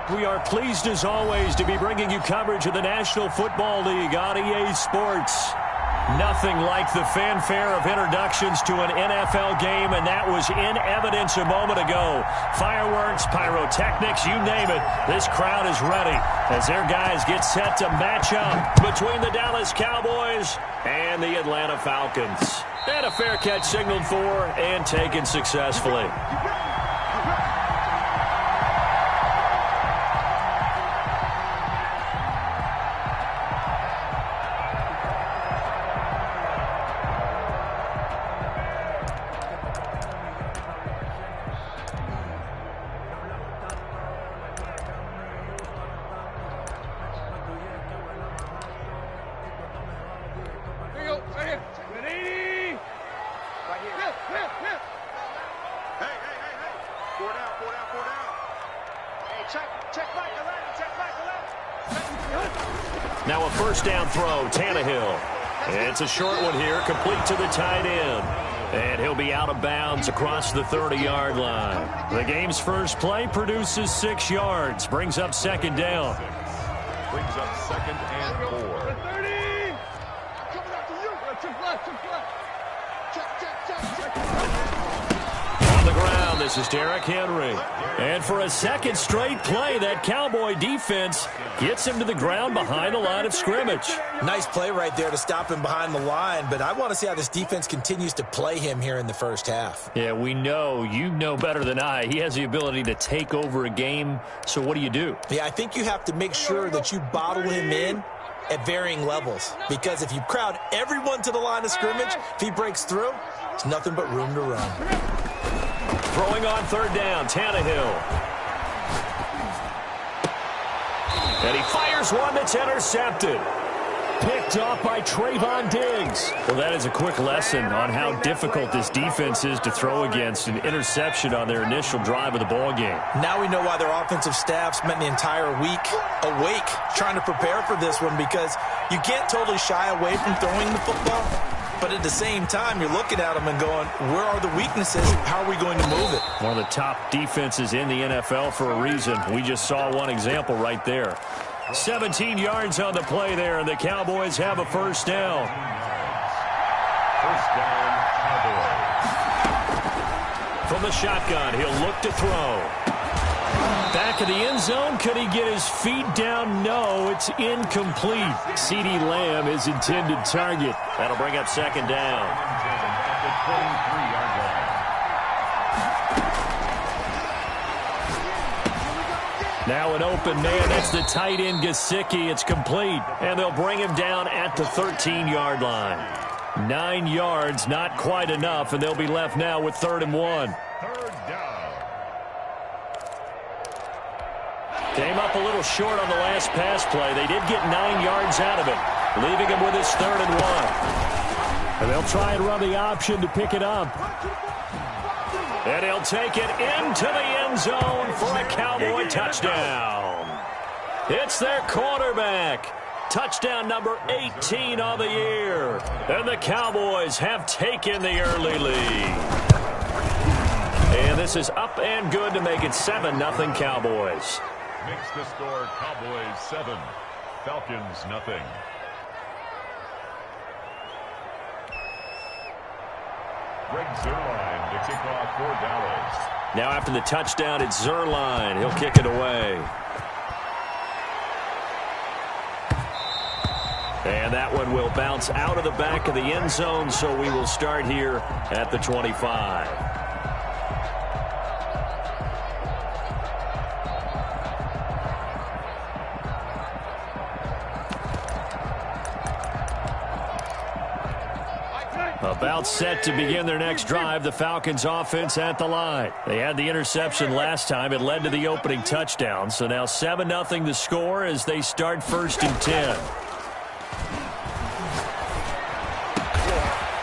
We are pleased as always to be bringing you coverage of the National Football League on EA Sports. Nothing like the fanfare of introductions to an NFL game, and that was in evidence a moment ago. Fireworks, pyrotechnics, you name it. This crowd is ready as their guys get set to match up between the Dallas Cowboys and the Atlanta Falcons. And a fair catch signaled for and taken successfully. Now a first down throw, Tannehill. It's a short one here, complete to the tight end. And he'll be out of bounds across the 30-yard line. The game's first play produces 6 yards, brings up second down. Brings up second and 4. 30! Coming after you! Check left, check left. Check. On the ground, this is Derrick Henry. And for a second straight play, that Cowboy defense gets him to the ground behind the line of scrimmage. Nice play right there to stop him behind the line, but I want to see how this defense continues to play him here in the first half. Yeah, we know. You know better than I. He has the ability to take over a game, so what do? Yeah, I think you have to make sure that you bottle him in at varying levels, because if you crowd everyone to the line of scrimmage, if he breaks through, it's nothing but room to run. Throwing on third down, Tannehill. And he fires one that's intercepted. Picked off by Trayvon Diggs. Well, that is a quick lesson on how difficult this defense is to throw against. An interception on their initial drive of the ball game. Now we know why their offensive staff spent the entire week awake trying to prepare for this one, because you can't totally shy away from throwing the football. But at the same time, you're looking at them and going, where are the weaknesses? How are we going to move it? One of the top defenses in the NFL for a reason. We just saw one example right there. 17 yards on the play there, and the Cowboys have a first down. First down, Cowboys. From the shotgun, he'll look to throw. Back of the end zone, could he get his feet down? No, it's incomplete. CeeDee Lamb is intended target. That'll bring up second down. At the 23-yard line. Now an open man. That's the tight end, Gesicki. It's complete. And they'll bring him down at the 13-yard line. 9 yards, not quite enough, and they'll be left now with 3rd and 1. Third down. Came up a little short on the last pass play. They did get 9 yards out of it, leaving him with his 3rd and 1. And they'll try and run the option to pick it up. And he'll take it into the end zone for a Cowboy touchdown. It's their quarterback. Touchdown number 18 on the year. And the Cowboys have taken the early lead. And this is up and good to make it 7-0 Cowboys. Makes the score Cowboys 7, Falcons nothing. Greg Zuerlein to kick off for Dallas. Now after the touchdown, it's Zuerlein. He'll kick it away. And that one will bounce out of the back of the end zone, so we will start here at the 25. About set to begin their next drive, the Falcons offense at the line. They had the interception last time. It led to the opening touchdown. So now 7-0 the score as they start 1st and 10.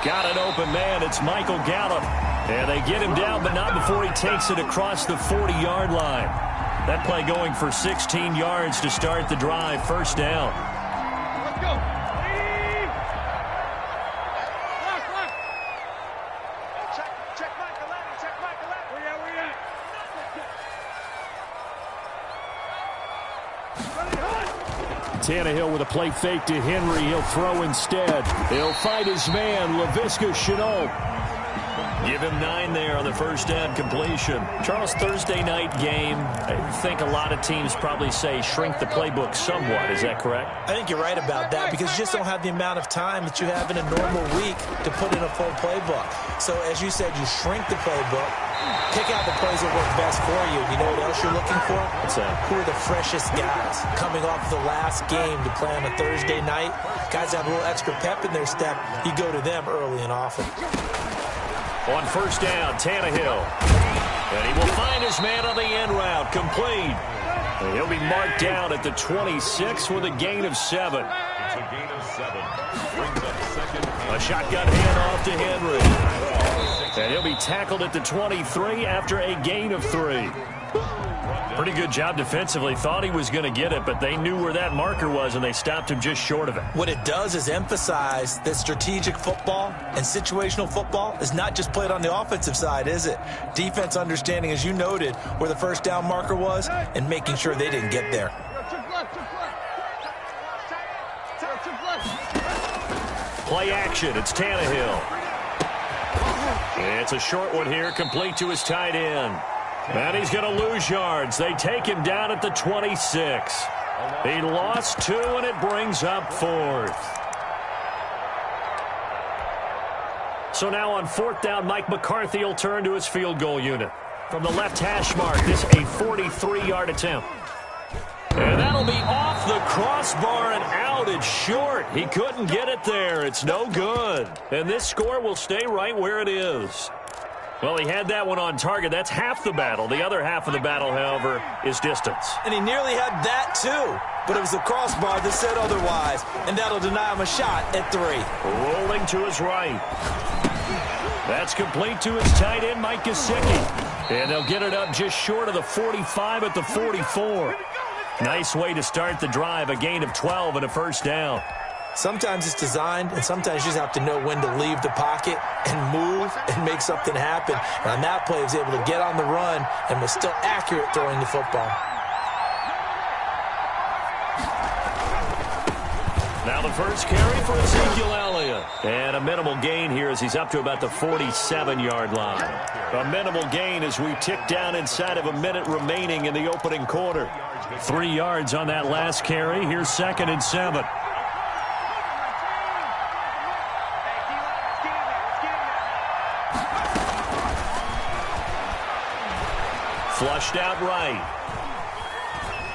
Got an open man. It's Michael Gallup. And they get him down, but not before he takes it across the 40-yard line. That play going for 16 yards to start the drive. 1st down. Let's go. Tannehill with a play fake to Henry. He'll throw instead. He'll find his man, Laviska Shenault. Give him 9 there on the first down completion. Charles, Thursday night game, I think a lot of teams probably say shrink the playbook somewhat. Is that correct? I think you're right about that because you just don't have the amount of time that you have in a normal week to put in a full playbook. So as you said, you shrink the playbook, pick out the plays that work best for you. You know what else you're looking for? What's that? Who are the freshest guys coming off of the last game to play on a Thursday night? Guys have a little extra pep in their step. You go to them early and often. On first down, Tannehill. And he will find his man on the end route, complete. And he'll be marked down at the 26 with a gain of 7. It's a gain of 7. Brings up second. A shotgun handoff to Henry. And he'll be tackled at the 23 after a gain of 3. Pretty good job defensively. Thought he was going to get it, but they knew where that marker was, and they stopped him just short of it. What it does is emphasize that strategic football and situational football is not just played on the offensive side, is it? Defense understanding, as you noted, where the first down marker was and making sure they didn't get there. Play action. It's Tannehill. It's a short one here, complete to his tight end. And he's going to lose yards. They take him down at the 26. He lost 2, and it brings up 4th. So now on 4th down, Mike McCarthy will turn to his field goal unit. From the left hash mark, this a 43-yard attempt. And that'll be off the crossbar and out. It's short. He couldn't get it there. It's no good. And this score will stay right where it is. Well, he had that one on target. That's half the battle. The other half of the battle, however, is distance. And he nearly had that, too. But it was the crossbar that said otherwise. And that'll deny him a shot at 3. Rolling to his right. That's complete to his tight end, Mike Gesicki. And they'll get it up just short of the 45 at the 44. Nice way to start the drive. A gain of 12 and a first down. Sometimes it's designed, and sometimes you just have to know when to leave the pocket and move and make something happen. And on that play, he was able to get on the run and was still accurate throwing the football. Now the first carry for Ezekiel Elliott. And a minimal gain here as he's up to about the 47-yard line. A minimal gain as we tick down inside of a minute remaining in the opening quarter. 3 yards on that last carry. Here's 2nd and 7. Flushed out right.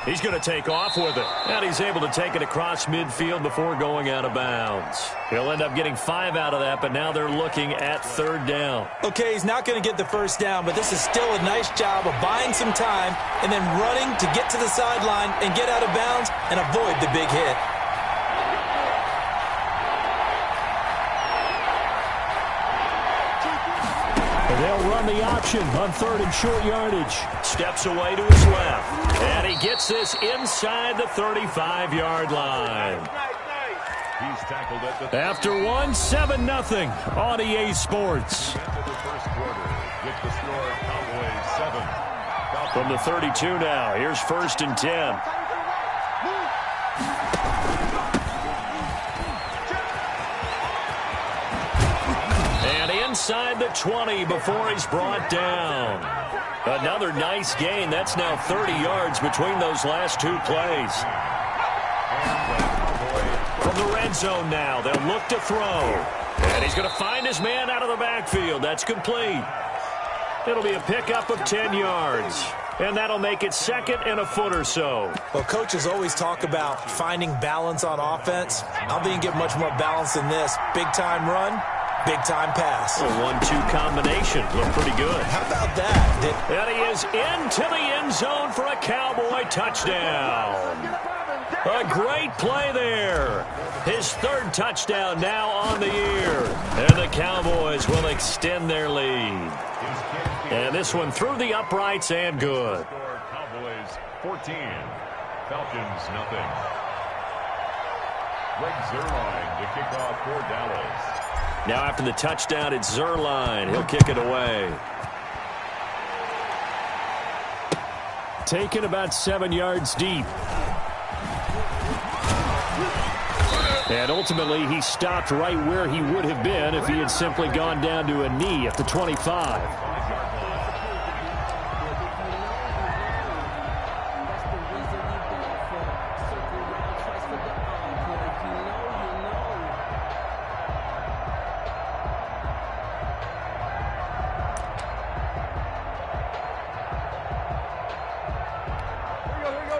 He's going to take off with it. And he's able to take it across midfield before going out of bounds. He'll end up getting 5 out of that, but now they're looking at 3rd down. Okay, he's not going to get the first down, but this is still a nice job of buying some time and then running to get to the sideline and get out of bounds and avoid the big hit. They'll run the option on 3rd and short yardage. Steps away to his left. And he gets this inside the 35-yard line. He's tackled at the After 7-0 on EA Sports. end of the first quarter with the score Cowboys 7. From the 32 now, here's 1st and 10. Inside the 20 before he's brought down. Another nice gain. That's now 30 yards between those last 2 plays. From the red zone now, they'll look to throw. And he's going to find his man out of the backfield. That's complete. It'll be a pickup of 10 yards. And that'll make it 2nd and a foot or so. Well, coaches always talk about finding balance on offense. I don't think you get much more balance than this. Big-time run. Big-time pass. A 1-2 combination. Looked pretty good. How about that? And he is into the end zone for a Cowboy touchdown. A great play there. His 3rd touchdown now on the year. And the Cowboys will extend their lead. And this one through the uprights and good. Cowboys 14. Falcons nothing. Greg Zuerlein to kick off for Dallas. Now after the touchdown, it's Zuerlein. He'll kick it away. Taken about 7 yards deep. And ultimately, he stopped right where he would have been if he had simply gone down to a knee at the 25.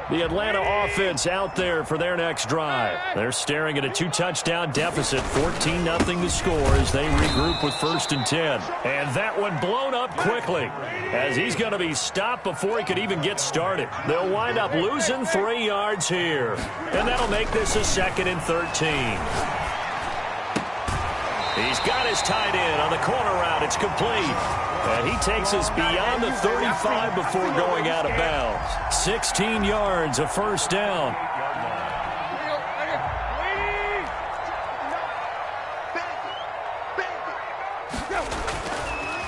The Atlanta offense out there for their next drive. They're staring at a 2-touchdown deficit, 14-0 to score as they regroup with 1st and 10. And that one blown up quickly as he's going to be stopped before he could even get started. They'll wind up losing 3 yards here. And that'll make this a 2nd and 13. He's got his tight end on the corner route. It's complete. And he takes us beyond the 35 before going out of bounds. 16 yards, a 1st down.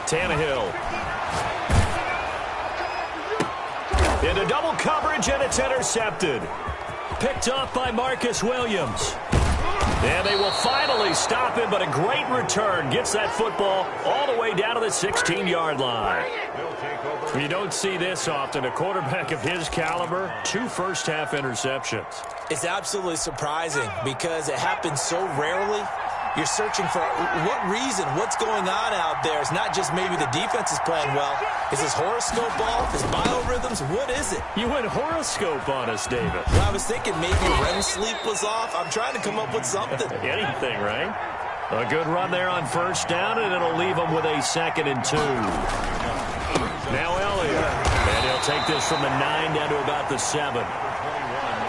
Tannehill. Into double coverage, and it's intercepted. Picked off by Marcus Williams. And they will finally stop him, but a great return gets that football all the way down to the 16-yard line. You don't see this often. A quarterback of his caliber, 2 first-half interceptions. It's absolutely surprising because it happens so rarely. You're searching for what reason, what's going on out there. It's not just maybe the defense is playing well. Is his horoscope off? His biorhythms? What is it? You went horoscope on us, David. Well, I was thinking maybe REM sleep was off. I'm trying to come up with something. Anything, right? A good run there on 1st down, and it'll leave them with a 2nd and 2. Now Elliott. And he'll take this from the 9 down to about the 7.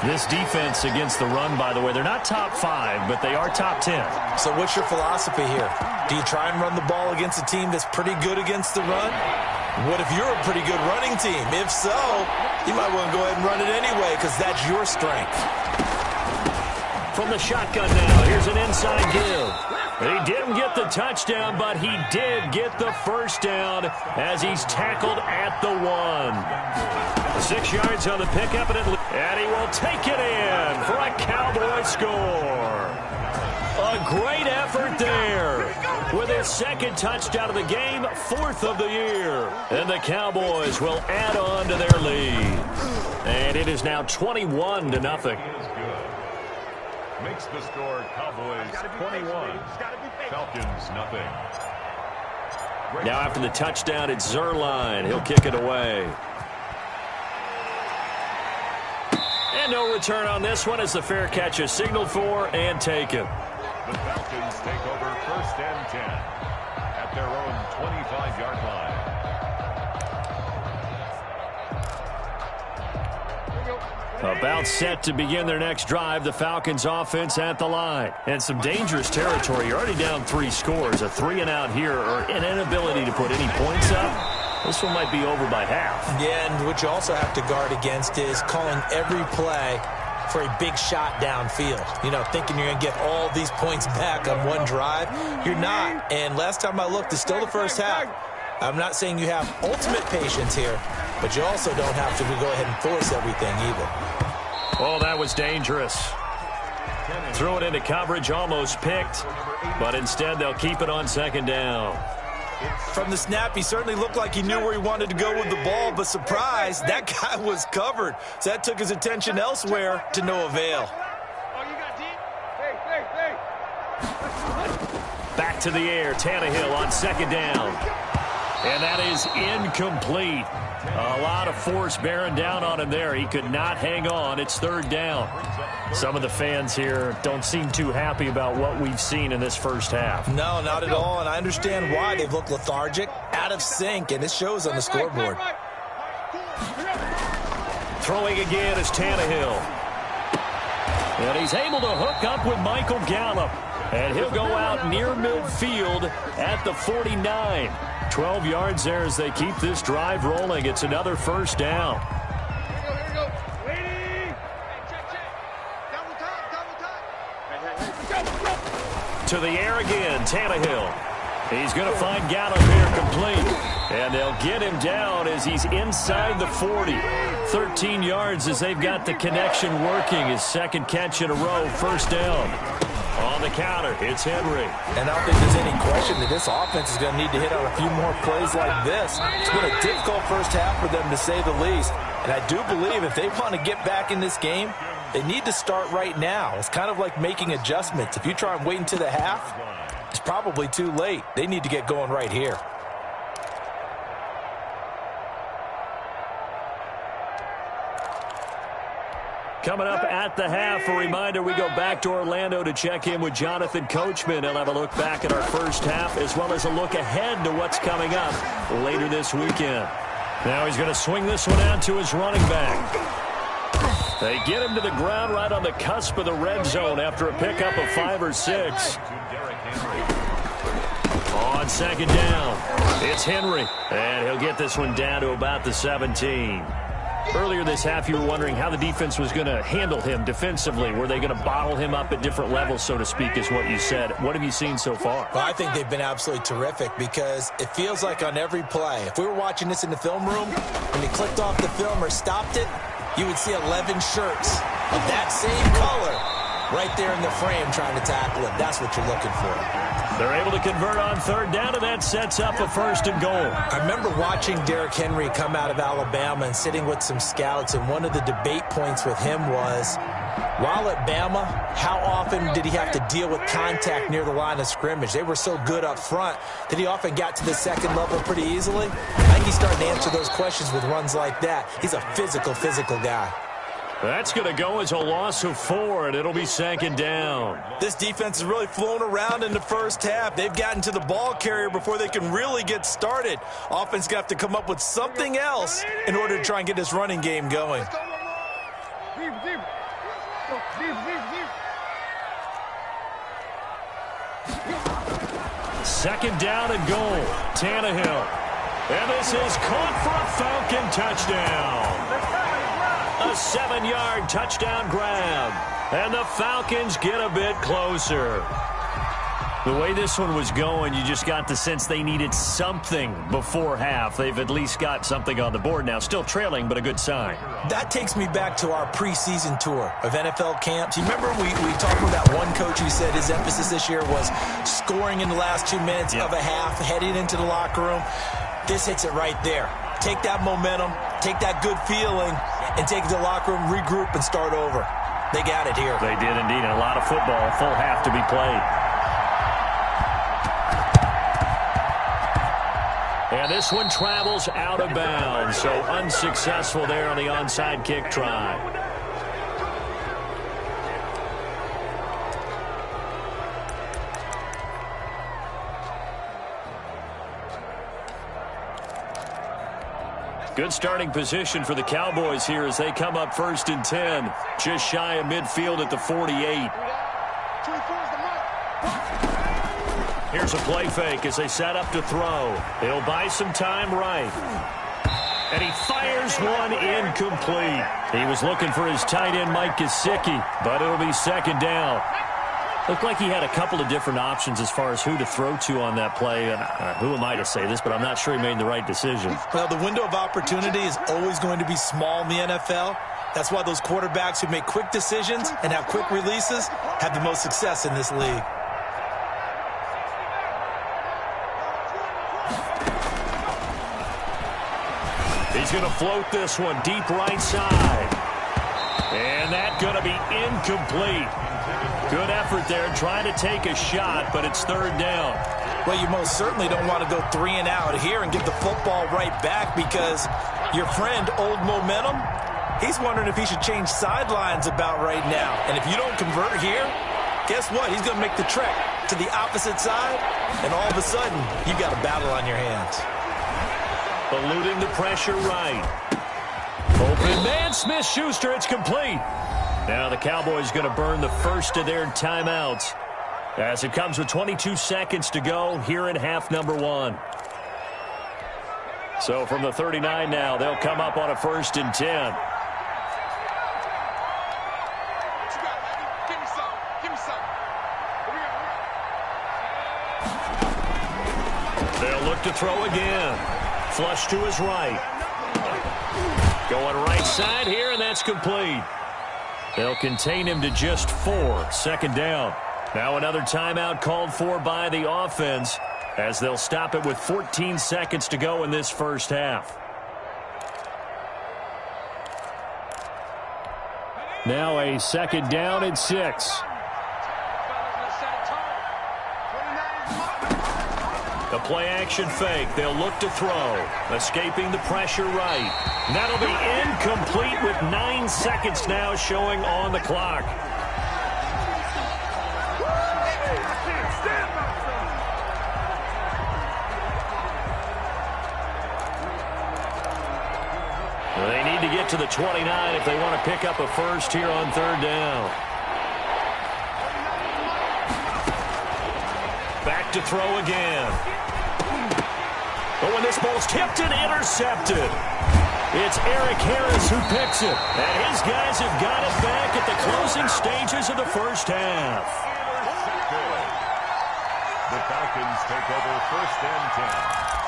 This defense against the run, by the way, they're not top 5, but they are top 10. So what's your philosophy here? Do you try and run the ball against a team that's pretty good against the run? What if you're a pretty good running team? If so, you might want to go ahead and run it anyway because that's your strength. From the shotgun now, here's an inside give. He didn't get the touchdown, but he did get the 1st down as he's tackled at the 1. 6 yards on the pickup, and he will take it in for a Cowboy score. A great effort there with his 2nd touchdown of the game, 4th of the year. And the Cowboys will add on to their lead. And it is now 21-0. Makes the score Cowboys 21, Falcons nothing. Now after the touchdown, it's Zuerlein. He'll kick it away. And no return on this one as the fair catch is signaled for and taken. The Falcons take over 1st and 10 at their own 25-yard line. About set to begin their next drive, the Falcons offense at the line. And some dangerous territory. You're already down 3 scores. A 3-and-out here or an inability to put any points up. This one might be over by half. Yeah, and what you also have to guard against is calling every play for a big shot downfield. You know, thinking you're going to get all these points back on one drive. You're not. And last time I looked, it's still the 1st half. I'm not saying you have ultimate patience here, but you also don't have to go ahead and force everything either. Oh, that was dangerous. Threw it into coverage, almost picked, but instead they'll keep it on 2nd down. From the snap, he certainly looked like he knew where he wanted to go with the ball, but surprise, that guy was covered. So that took his attention elsewhere to no avail. Back to the air, Tannehill on 2nd down. And that is incomplete. A lot of force bearing down on him there. He could not hang on. It's 3rd down. Some of the fans here don't seem too happy about what we've seen in this 1st half. No, not at all, and I understand why. They've looked lethargic, out of sync, and it shows on the scoreboard. Throwing again is Tannehill. And he's able to hook up with Michael Gallup. And he'll go out near midfield at the 49. 12 yards there as they keep this drive rolling. It's another 1st down. Here we go. Waiting. Double time. To the air again, Tannehill. He's going to find Gallup here complete. And they'll get him down as he's inside the 40. 13 yards as they've got the connection working. His 2nd catch in a row, 1st down. On the counter, it's Henry. And I don't think there's any question that this offense is going to need to hit on a few more plays like this. It's been a difficult first half for them, to say the least. And I do believe if they want to get back in this game, they need to start right now. It's kind of like making adjustments. If you try and wait until the half, it's probably too late. They need to get going right here. Coming up at the half, a reminder, we go back to Orlando to check in with Jonathan Coachman. He'll have a look back at our first half as well as a look ahead to what's coming up later this weekend. Now he's going to swing this one out to his running back. They get him to the ground right on the cusp of the red zone after a pickup of 5 or 6. On second down, it's Henry, and he'll get this one down to about the 17. Earlier this half, you were wondering how the defense was going to handle him defensively. Were they going to bottle him up at different levels, so to speak, is what you said. What have you seen so far? Well, I think they've been absolutely terrific because it feels like on every play, if we were watching this in the film room, when he clicked off the film or stopped it, you would see 11 shirts of that same color right there in the frame trying to tackle him. That's what you're looking for. They're able to convert on third down, and that sets up a first and goal. I remember watching Derrick Henry come out of Alabama and sitting with some scouts, and one of the debate points with him was, while at Bama, how often did he have to deal with contact near the line of scrimmage? They were so good up front that he often got to the second level pretty easily. I think he's starting to answer those questions with runs like that. He's a physical guy. That's going to go as a loss of 4, and it'll be second down. This defense has really flown around in the first half. They've gotten to the ball carrier before they can really get started. Offense got to come up with something else in order to try and get this running game going. Let's go, deep, deep. Go, deep, deep. Second down and goal. Tannehill. And this is caught for a Falcon touchdown. A 7-yard touchdown grab. And the Falcons get a bit closer. The way this one was going, you just got the sense they needed something before half. They've at least got something on the board now. Still trailing, but a good sign. That takes me back to our preseason tour of NFL camps. You remember we talked with that one coach who said his emphasis this year was scoring in the last 2 minutes of a half, heading into the locker room. This hits it right there. Take that momentum, take that good feeling, and take it to the locker room, regroup, and start over. They got it here. They did indeed. A lot of football, full half to be played. And this one travels out of bounds, so unsuccessful there on the onside kick try. Good starting position for the Cowboys here as they come up 1st and 10. Just shy of midfield at the 48. Here's a play fake as they set up to throw. He'll buy some time right. And he fires one incomplete. He was looking for his tight end, Mike Gesicki, but it'll be second down. Looked like he had a couple of different options as far as who to throw to on that play. And who am I to say this, but I'm not sure he made the right decision. Well, the window of opportunity is always going to be small in the NFL. That's why those quarterbacks who make quick decisions and have quick releases have the most success in this league. He's going to float this one deep right side. And that's going to be incomplete. Good effort there, trying to take a shot, but it's third down. Well, you most certainly don't want to go 3 and out here and get the football right back because your friend, Old Momentum, he's wondering if he should change sidelines about right now. And if you don't convert here, guess what? He's going to make the trek to the opposite side, and all of a sudden, you got a battle on your hands. Eluding the pressure right. Open man, Smith-Schuster, it's complete. Now the Cowboys going to burn the first of their timeouts as it comes with 22 seconds to go here in half number 1. So from the 39 now, they'll come up on a 1st and 10. They'll look to throw again. Flush to his right. Going right side here, and that's complete. They'll contain him to just 4. Second down. Now another timeout called for by the offense as they'll stop it with 14 seconds to go in this first half. Now a second down and 6. The play-action fake. They'll look to throw. Escaping the pressure right. And that'll be incomplete with 9 seconds now showing on the clock. They need to get to the 29 if they want to pick up a first here on third down. Back to throw again. But when this ball's tipped and intercepted, it's Eric Harris who picks it. And his guys have got it back at the closing stages of the first half. The Falcons take over first and 10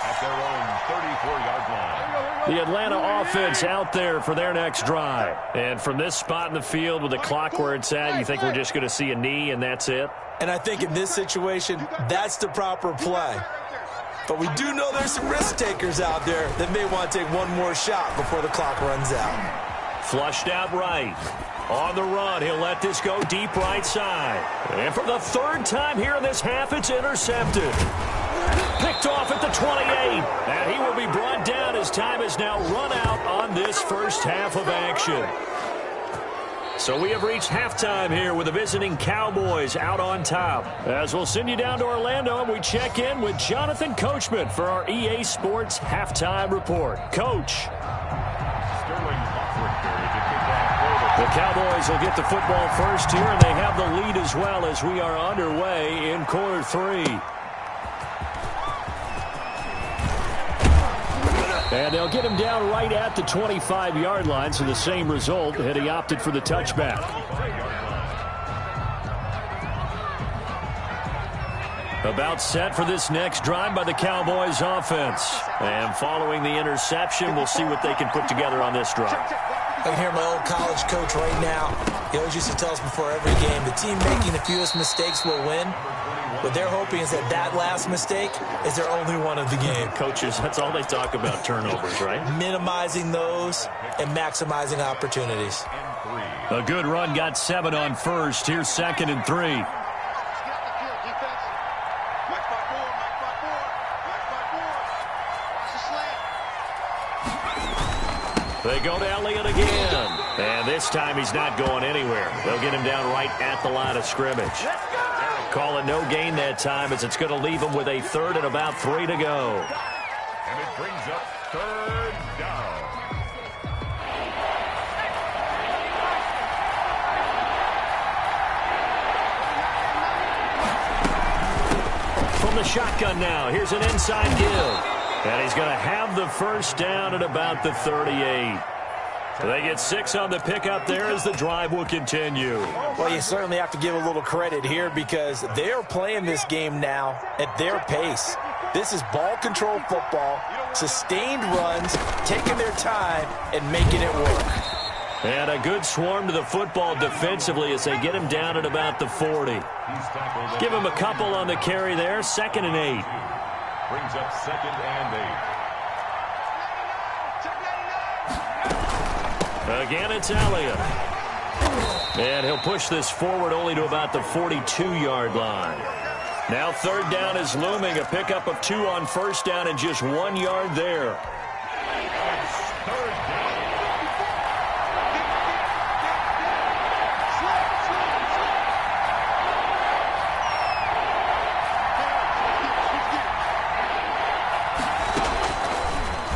at their own 34-yard line. The Atlanta offense out there for their next drive. And from this spot in the field with the clock where it's at, you think we're just going to see a knee and that's it? And I think in this situation, that's the proper play. But we do know there's some risk takers out there that may want to take one more shot before the clock runs out. Flushed out right. On the run, he'll let this go deep right side. And for the third time here in this half, it's intercepted. Picked off at the 28. And he will be brought down as time is now run out on this first half of action. So we have reached halftime here with the visiting Cowboys out on top. As we'll send you down to Orlando, and we check in with Jonathan Coachman for our EA Sports Halftime Report. Coach. The Cowboys will get the football first here, and they have the lead as well as we are underway in quarter 3. And they'll get him down right at the 25-yard line, so the same result had he opted for the touchback. About set for this next drive by the Cowboys offense. And following the interception, we'll see what they can put together on this drive. I can hear my old college coach right now. He always used to tell us before every game, the team making the fewest mistakes will win. What they're hoping is that last mistake is their only one of the game. Coaches, that's all they talk about, turnovers, right? Minimizing those and maximizing opportunities. A good run got 7 on first. Here's second and 3. They go to Elliott again. And this time he's not going anywhere. They'll get him down right at the line of scrimmage. Call it no gain that time as it's going to leave him with a third and about 3 to go. And it brings up third down. From the shotgun now, here's an inside give. And he's going to have the first down at about the 38. They get 6 on the pickup there as the drive will continue. Well, you certainly have to give a little credit here because they're playing this game now at their pace. This is ball control football, sustained runs, taking their time and making it work. And a good swarm to the football defensively as they get him down at about the 40. Give him a couple on the carry there, 2nd and 8. Brings up 2nd and 8. Again, it's Elliott. And he'll push this forward only to about the 42-yard line. Now 3rd down is looming. A pickup of 2 on first down and just 1 yard there.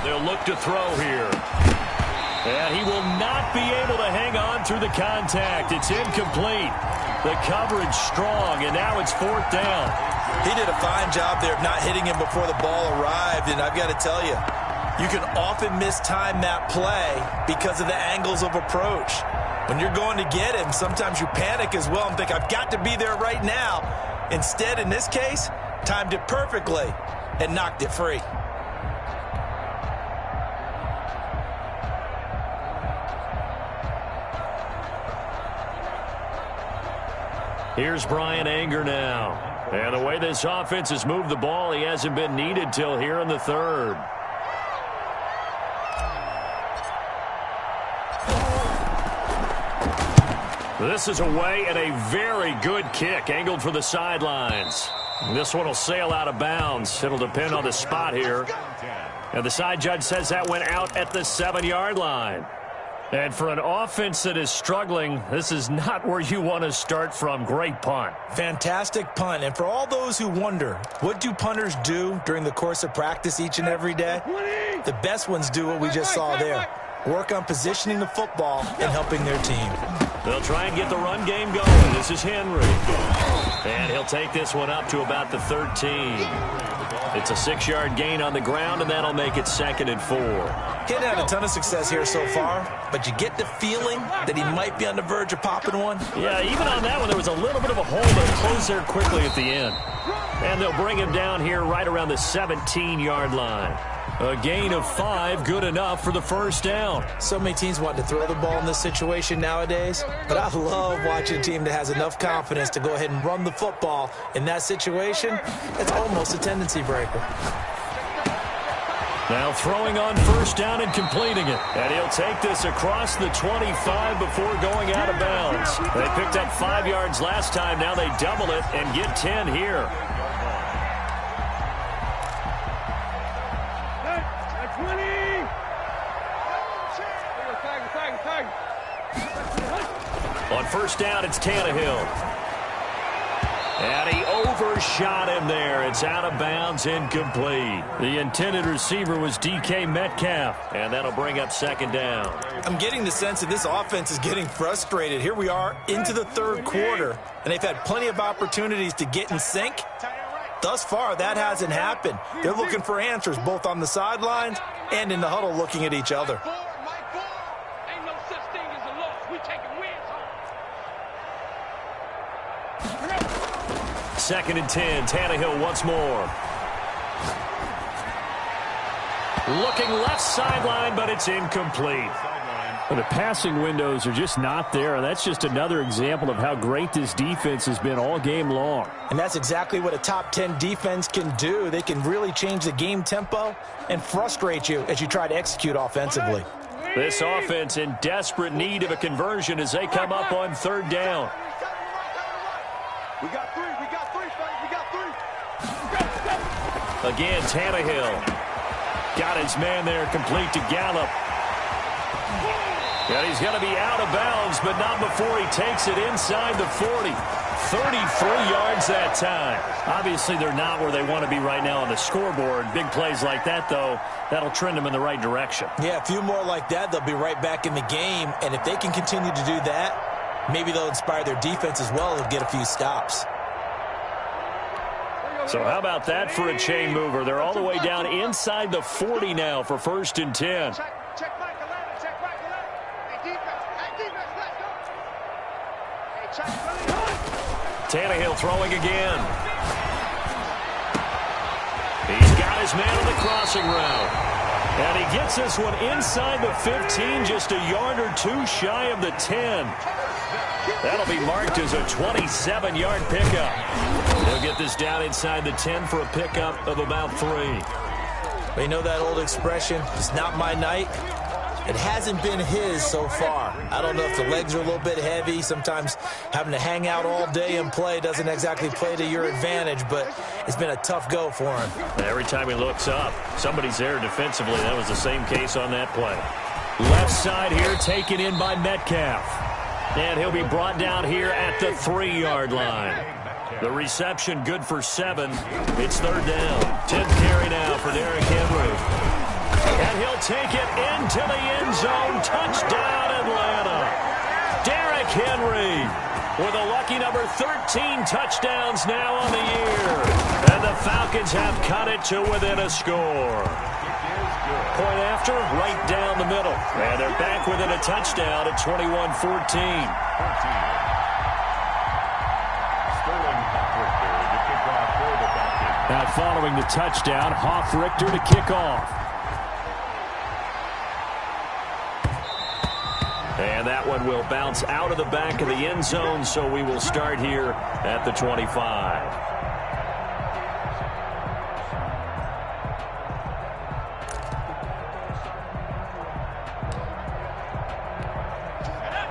They'll look to throw here. And he will not be able to hang on through the contact. It's incomplete. The coverage strong, and now it's 4th down. He did a fine job there of not hitting him before the ball arrived, and I've got to tell you, you can often mistime that play because of the angles of approach. When you're going to get him, sometimes you panic as well and think, I've got to be there right now. Instead, in this case, timed it perfectly and knocked it free. Here's Brian Anger now. And the way this offense has moved the ball, he hasn't been needed till here in the third. This is away and a very good kick, angled for the sidelines. This one will sail out of bounds. It'll depend on the spot here. And the side judge says that went out at the 7-yard line. And for an offense that is struggling, this is not where you want to start from. Great punt. Fantastic punt. And for all those who wonder, what do punters do during the course of practice each and every day? The best ones do what we just saw there. Work on positioning the football and helping their team. They'll try and get the run game going. This is Henry. And he'll take this one up to about the 13. It's a 6-yard gain on the ground, and that'll make it 2nd and 4. He hadn't had a ton of success here so far, but you get the feeling that he might be on the verge of popping one. Yeah, even on that one, there was a little bit of a hole that closed there quickly at the end. And they'll bring him down here right around the 17-yard line. A gain of 5, good enough for the first down. So many teams want to throw the ball in this situation nowadays, but I love watching a team that has enough confidence to go ahead and run the football. In that situation, it's almost a tendency breaker. Now throwing on first down and completing it. And he'll take this across the 25 before going out of bounds. They picked up 5 yards last time. Now they double it and get 10 here. On first down, it's Tannehill. And he overshot him there. It's out of bounds, incomplete. The intended receiver was DK Metcalf, and that'll bring up 2nd down. I'm getting the sense that this offense is getting frustrated. Here we are into the 3rd quarter, and they've had plenty of opportunities to get in sync. Thus far, that hasn't happened. They're looking for answers both on the sidelines and in the huddle looking at each other. 2nd and 10. Tannehill once more. Looking left sideline, but it's incomplete. Well, the passing windows are just not there, and that's just another example of how great this defense has been all game long. And that's exactly what a top 10 defense can do. They can really change the game tempo and frustrate you as you try to execute offensively. This offense in desperate need of a conversion as they come up on 3rd down. We got 3, we got 3, fellas, we got 3. Again, Tannehill. Got his man there, complete to Gallup. And he's going to be out of bounds, but not before he takes it inside the 40. 33 yards that time. Obviously, they're not where they want to be right now on the scoreboard. Big plays like that, though, that'll trend them in the right direction. Yeah, a few more like that, they'll be right back in the game. And if they can continue to do that, maybe they'll inspire their defense as well and get a few stops. So how about that for a chain mover? They're all the way down inside the 40 now for 1st and 10. Check back 11, check back 11. Hey, defense, let's go. Hey, check 11. Tannehill throwing again. He's got his man on the crossing route. And he gets this one inside the 15, just a yard or 2 shy of the 10. That'll be marked as a 27-yard pickup. They'll get this down inside the 10 for a pickup of about 3. But you know that old expression, it's not my night? It hasn't been his so far. I don't know if the legs are a little bit heavy. Sometimes having to hang out all day and play doesn't exactly play to your advantage, but it's been a tough go for him. Every time he looks up, somebody's there defensively. That was the same case on that play. Left side here taken in by Metcalf. And he'll be brought down here at the 3-yard line. The reception good for 7. It's 3rd down. 10th carry now for Derrick Henry. And he'll take it into the end zone. Touchdown, Atlanta. Derrick Henry with a lucky number 13 touchdowns now on the year. And the Falcons have cut it to within a score. Point after, right down the middle. And they're back within a touchdown at 21-14. Now following the touchdown, Hoff-Richter to kick off. And that one will bounce out of the back of the end zone, so we will start here at the 25.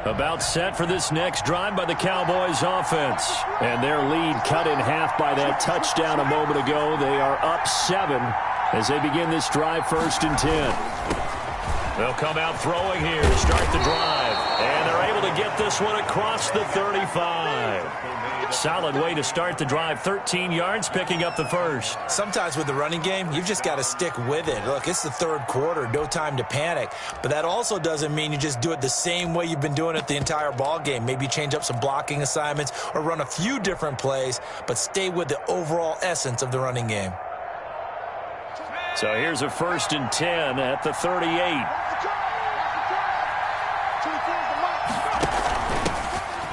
About set for this next drive by the Cowboys offense. And their lead cut in half by that touchdown a moment ago. They are up 7 as they begin this drive, 1st and 10. They'll come out throwing here, start the drive. And they're able to get this one across the 35. Solid way to start the drive. 13 yards, picking up the first. Sometimes with the running game, you've just got to stick with it. Look, it's the 3rd quarter, no time to panic. But that also doesn't mean you just do it the same way you've been doing it the entire ball game. Maybe change up some blocking assignments or run a few different plays, but stay with the overall essence of the running game. So here's a 1st and 10 at the 38.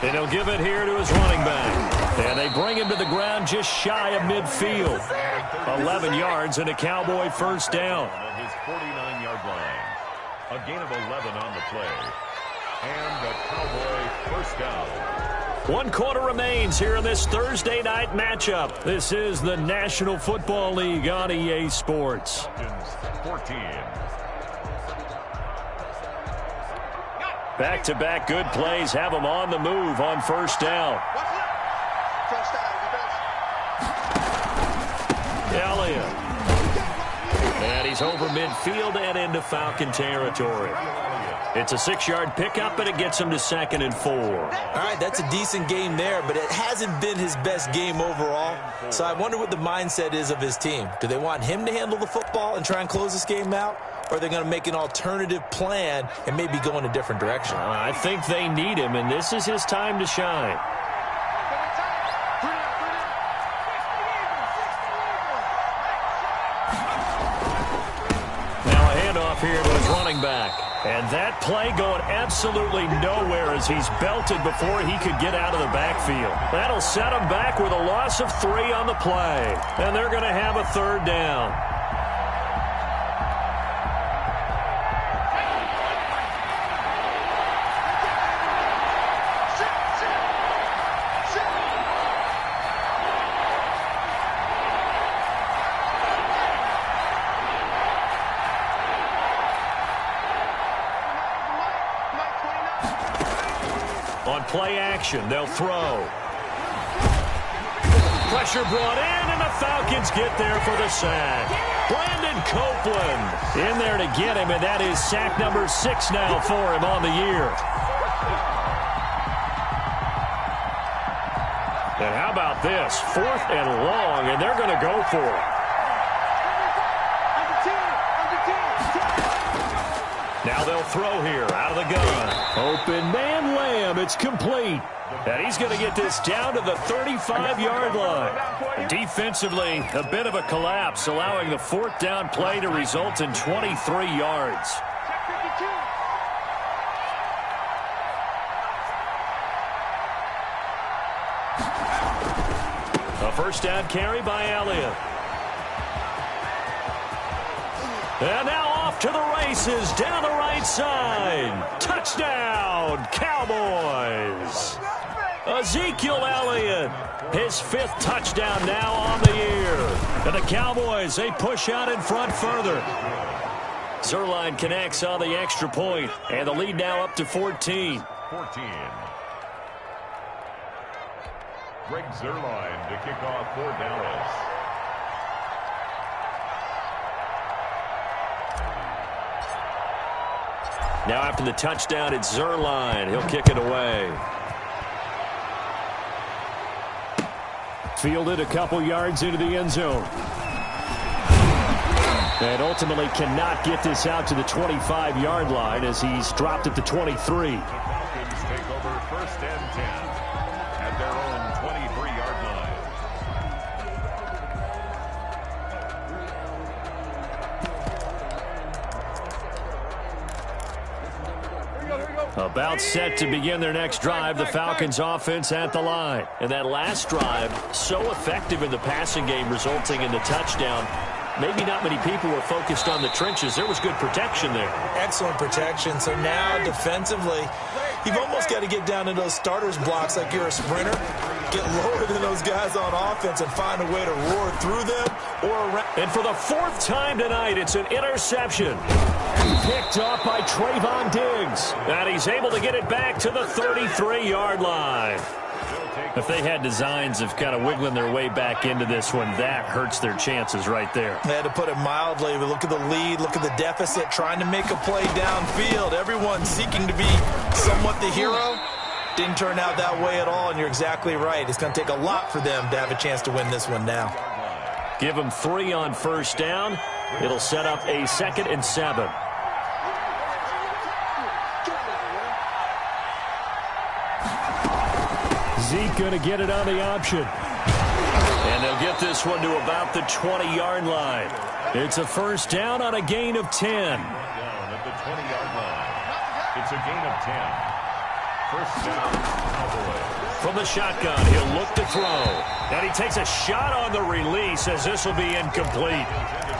And he'll give it here to his running back. And they bring him to the ground just shy of midfield. 11 yards and a Cowboy first down. On his 49-yard line. A gain of 11 on the play. And a Cowboy first down. 1 quarter remains here in this Thursday night matchup. This is the National Football League on EA Sports. 14. Back-to-back good plays have them on the move on first down. Elliott. And he's over midfield and into Falcon territory. It's a 6-yard pickup, and it gets him to 2nd and 4. All right, that's a decent game there, but it hasn't been his best game overall. So I wonder what the mindset is of his team. Do they want him to handle the football and try and close this game out? Or are they going to make an alternative plan and maybe go in a different direction? I think they need him, and this is his time to shine. Now a handoff here to his running back. And that play going absolutely nowhere as he's belted before he could get out of the backfield. That'll set him back with a loss of 3 on the play. And they're going to have a 3rd down. On play action, they'll throw. Pressure brought in, and the Falcons get there for the sack. Brandon Copeland in there to get him, and that is sack number 6 now for him on the year. And how about this? 4th and long, and they're going to go for it. Now they'll throw here out of the gun. Open man, Lamb. It's complete. And he's going to get this down to the 35-yard line. Defensively, a bit of a collapse, allowing the 4th down play to result in 23 yards. A first down carry by Elliott. And now off to the races down the right side. Touchdown, Cowboys. Ezekiel Elliott, his 5th touchdown now on the year. And the Cowboys, they push out in front further. Zuerlein connects on the extra point, and the lead now up to 14. 14. Greg Zuerlein to kick off for Dallas. Now after the touchdown, it's Zuerlein. He'll kick it away. Fielded a couple yards into the end zone. And ultimately cannot get this out to the 25-yard line as he's dropped at the 23. The Falcons take over 1st and 10 at their own 23-yard line. About set to begin their next drive, the Falcons offense at the line. And that last drive, so effective in the passing game, resulting in the touchdown. maybe not many people were focused on the trenches. There was good protection there. Excellent protection. So now defensively, you've almost got to get down to those starters blocks like you're a sprinter, get lower than those guys on offense and find a way to roar through them or around. And for the fourth time tonight, it's an interception. Picked off by Trayvon Diggs. And he's able to get it back to the 33-yard line. If they had designs of kind of wiggling their way back into this one, that hurts their chances right there. They had to put it mildly. But look at the lead. Look at the deficit. Trying to make a play downfield. Everyone seeking to be somewhat the hero. Didn't turn out that way at all, and you're exactly right. It's going to take a lot for them to have a chance to win this one now. Give them 3 on first down. It'll set up a 2nd and 7. Zeke going to get it on the option. And they'll get this one to about the 20-yard line. It's a first down on a gain of 10. Down at the 20-yard line. It's a gain of 10. First down, Cowboys. From the shotgun, he'll look to throw. And he takes a shot on the release as this will be incomplete.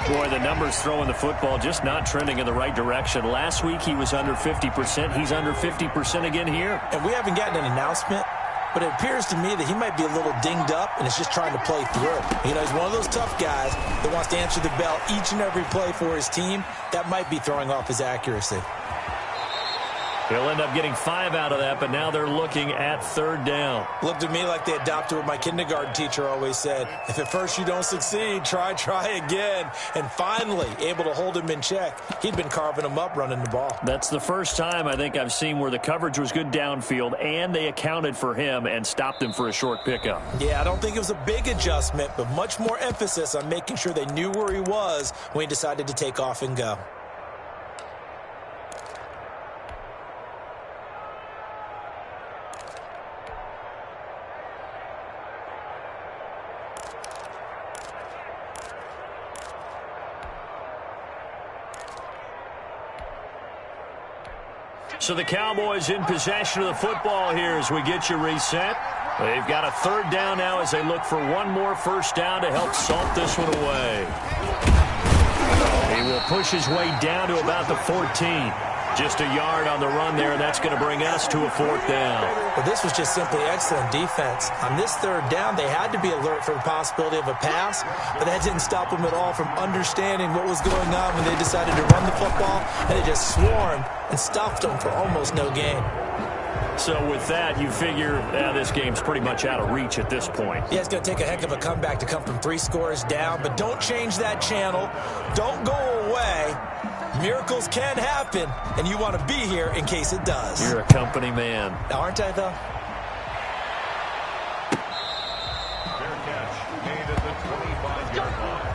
Boy, the numbers throwing the football just not trending in the right direction. Last week he was under 50%. He's under 50% again here. And we haven't gotten an announcement, but it appears to me that he might be a little dinged up and is just trying to play through. You know, he's one of those tough guys that wants to answer the bell each and every play for his team. That might be throwing off his accuracy. He'll end up getting 5 out of that, but now they're looking at 3rd down. Looked to me like they adopted what my kindergarten teacher always said. If at first you don't succeed, try again. And finally, able to hold him in check. He'd been carving him up running the ball. That's the first time I think I've seen where the coverage was good downfield, and they accounted for him and stopped him for a short pickup. Yeah, I don't think it was a big adjustment, but much more emphasis on making sure they knew where he was when he decided to take off and go. So the Cowboys in possession of the football here as we get you reset. They've got a 3rd down now as they look for one more first down to help salt this one away. He will push his way down to about the 14. Just a yard on the run there, and that's going to bring us to a 4th down. But this was just simply excellent defense. On this 3rd down, they had to be alert for the possibility of a pass, but that didn't stop them at all from understanding what was going on when they decided to run the football, and they just swarmed and stopped them for almost no gain. So with that, you figure this game's pretty much out of reach at this point. Yeah, it's going to take a heck of a comeback to come from 3 scores down, but don't change that channel. Don't go away. Miracles can happen, and you want to be here in case it does. You're a company man. Aren't I, though? Fair catch made at the 25-yard line.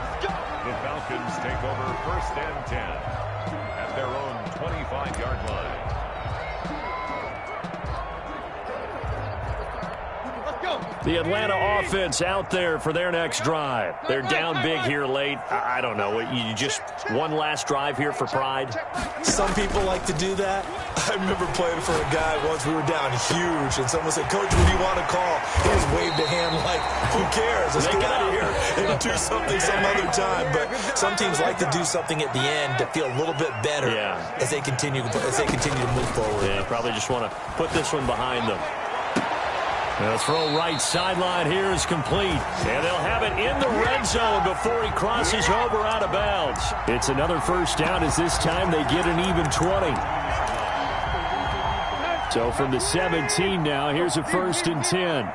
The Falcons take over 1st and 10 at their own 25-yard line. The Atlanta offense out there for their next drive. They're down big here late. I don't know. You just one last drive here for pride? Some people like to do that. I remember playing for a guy once. We were down huge, and someone said, "Coach, what do you want to call?" He just waved a hand like, "Who cares? Let's get out of here and do something some other time." But some teams like to do something at the end to feel a little bit better as they continue to move forward. Yeah, probably just want to put this one behind them. The throw right sideline here is complete. And they'll have it in the red zone before he crosses over out of bounds. It's another first down as this time they get an even 20. So from the 17 now, here's a 1st and 10.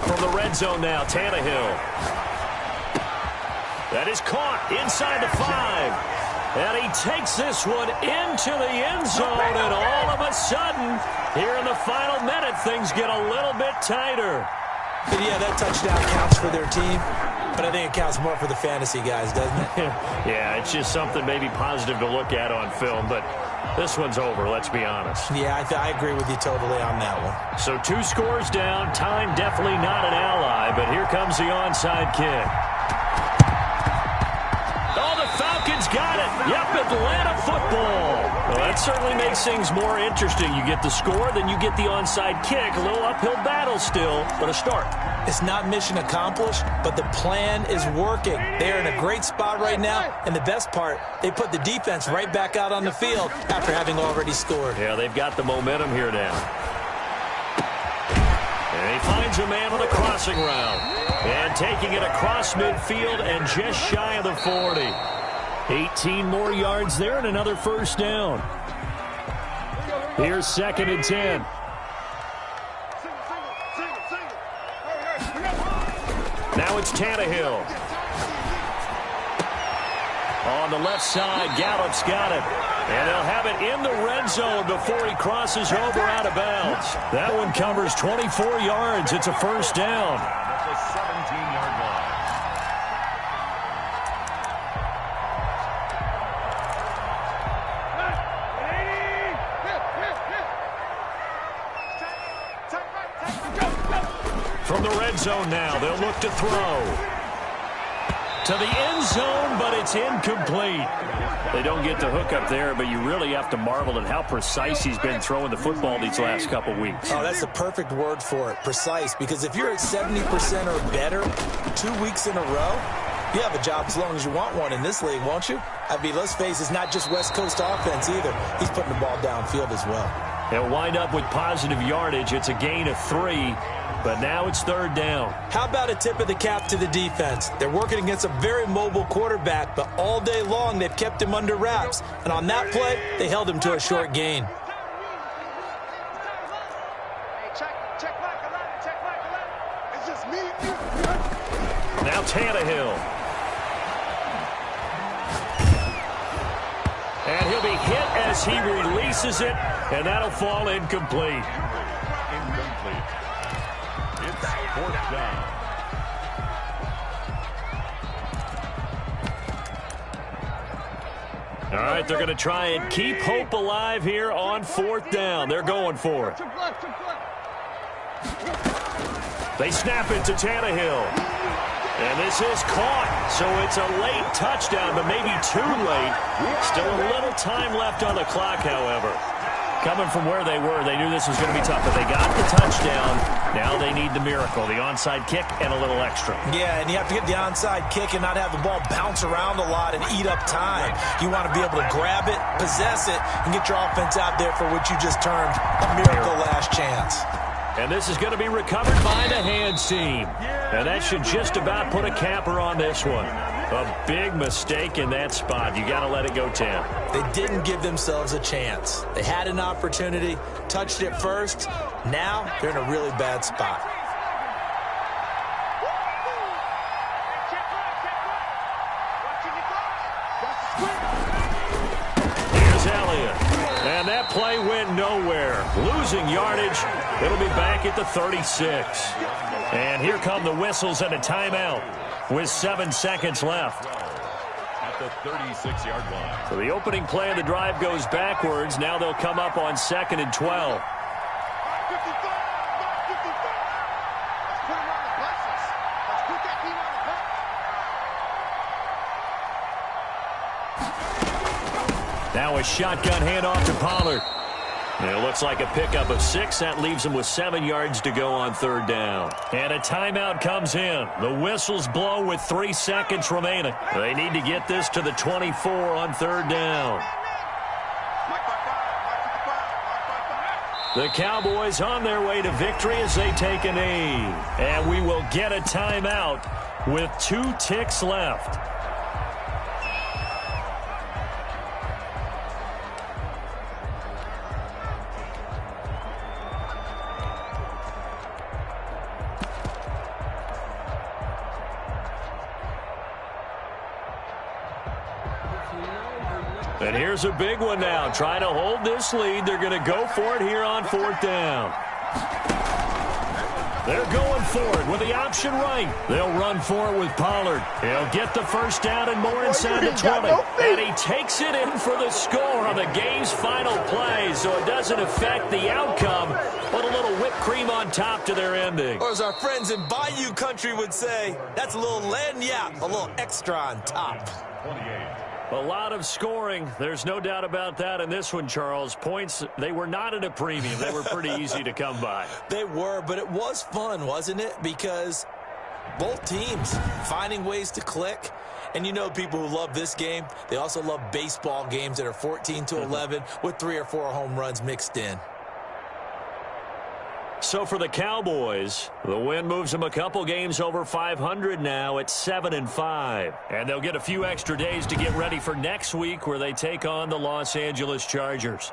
From the red zone now, Tannehill. That is caught inside the 5. And he takes this one into the end zone, and all of a sudden, here in the final minute, things get a little bit tighter. Yeah, that touchdown counts for their team, but I think it counts more for the fantasy guys, doesn't it? Yeah, it's just something maybe positive to look at on film, but this one's over, let's be honest. Yeah, I agree with you totally on that one. So 2 scores down, time definitely not an ally, but here comes the onside kick. Oh, the Falcons got it. Yep, Atlanta football. Well, That certainly makes things more interesting. You get the score, then you get the onside kick. A little uphill battle still, but a start. It's not mission accomplished, but the plan is working. They're in a great spot right now, and the best part, they put the defense right back out on the field after having already scored. Yeah, they've got the momentum here now. And he finds a man on the crossing route. And taking it across midfield and just shy of the 40. 18 more yards there and another first down. Here's 2nd and 10. Now it's Tannehill. On the left side, Gallup's got it. And they'll have it in the red zone before he crosses over out of bounds. That one covers 24 yards. It's a first down. At the 17-yard line. From the red zone now, they'll look to throw. To the end zone, but it's incomplete. They don't get the hook up there, but you really have to marvel at how precise he's been throwing the football these last couple weeks. Oh, that's the perfect word for it, precise, because if you're at 70% or better 2 weeks in a row, you have a job as long as you want one in this league, won't you? I mean, let's face it, it's not just West Coast offense either. He's putting the ball downfield as well. They'll wind up with positive yardage. It's a gain of 3. But now it's 3rd down. How about a tip of the cap to the defense? They're working against a very mobile quarterback, but all day long they've kept him under wraps. And on that play, they held him to a short gain. Now Tannehill. And he'll be hit as he releases it, and that'll fall incomplete. Incomplete. It's 4th down. All right, they're going to try and keep hope alive here on 4th down. They're going for it. They snap it to Tannehill. And this is caught, so it's a late touchdown, but maybe too late. Still a little time left on the clock, however. Coming from where they were, they knew this was going to be tough, but they got the touchdown. Now they need the miracle, the onside kick and a little extra. Yeah, and you have to get the onside kick and not have the ball bounce around a lot and eat up time. You want to be able to grab it, possess it, and get your offense out there for what you just termed a miracle last chance. And this is going to be recovered by the hands team. And that should just about put a capper on this one. A big mistake in that spot. You got to let it go 10. They didn't give themselves a chance. They had an opportunity, touched it first. Now they're in a really bad spot. Here's Elliott. And that play went nowhere. Losing yardage. It'll be back at the 36. And here come the whistles and a timeout with 7 seconds left. At the 36-yard line. So the opening play of the drive goes backwards. Now they'll come up on 2nd and 12. Now a shotgun handoff to Pollard. And it looks like a pickup of 6. That leaves them with 7 yards to go on 3rd down. And a timeout comes in. The whistles blow with 3 seconds remaining. They need to get this to the 24 on 3rd down. The Cowboys on their way to victory as they take a knee. And we will get a timeout with 2 ticks left. And here's a big one now. Trying to hold this lead. They're going to go for it here on 4th down. They're going for it with the option right. They'll run for it with Pollard. He'll get the first down and more inside the 20. And he takes it in for the score on the game's final play, so it doesn't affect the outcome, but a little whipped cream on top to their ending. Or as our friends in Bayou Country would say, that's a little lagniappe, a little extra on top. 28. A lot of scoring. There's no doubt about that in this one, Charles. Points, they were not at a premium. They were pretty easy to come by. They were, but it was fun, wasn't it? Because both teams finding ways to click. And you know people who love this game, they also love baseball games that are 14-11 with 3 or 4 home runs mixed in. So for the Cowboys, the win moves them a couple games over 500 now at 7-5. And they'll get a few extra days to get ready for next week where they take on the Los Angeles Chargers.